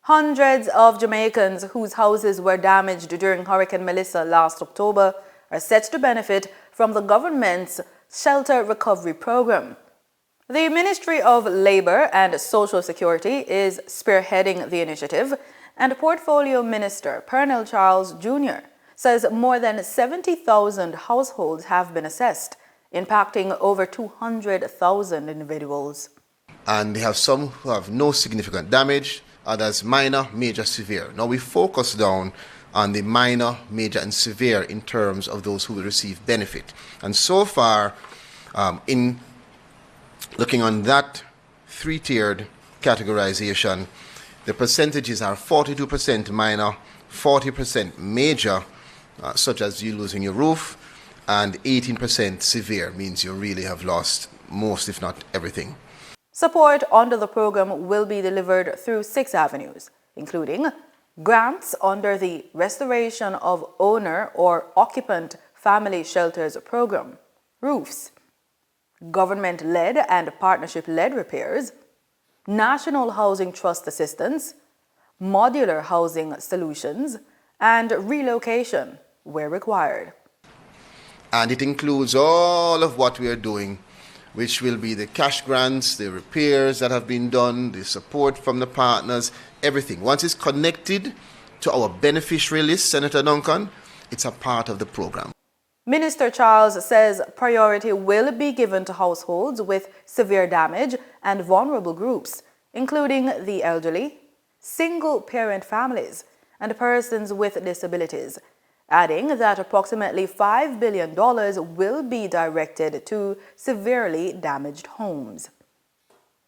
Hundreds of Jamaicans whose houses were damaged during Hurricane Melissa last October are set to benefit from the government's Shelter Recovery Program. The Ministry of Labour and Social Security is spearheading the initiative, and Portfolio Minister Pernell Charles Jr. says more than 70,000 households have been assessed, impacting over 200,000 individuals. And they have some who have no significant damage, others minor, major, severe. Now we focus down on the minor, major and severe in terms of those who will receive benefit. And so far, in looking on that three-tiered categorization, the percentages are 42% minor, 40% major, such as you losing your roof, and 18% severe, means you really have lost most, if not everything. Support under the program will be delivered through 6 avenues, including grants under the Restoration of Owner or Occupant Family Shelters Program, roofs, government-led and partnership-led repairs, National Housing Trust assistance, modular housing solutions, and relocation where required. And it includes all of what we are doing, which will be the cash grants, the repairs that have been done, the support from the partners, everything. Once it's connected to our beneficiary list, Senator Duncan, it's a part of the program. Minister Charles says priority will be given to households with severe damage and vulnerable groups, including the elderly, single-parent families, and persons with disabilities, adding that approximately $5 billion will be directed to severely damaged homes.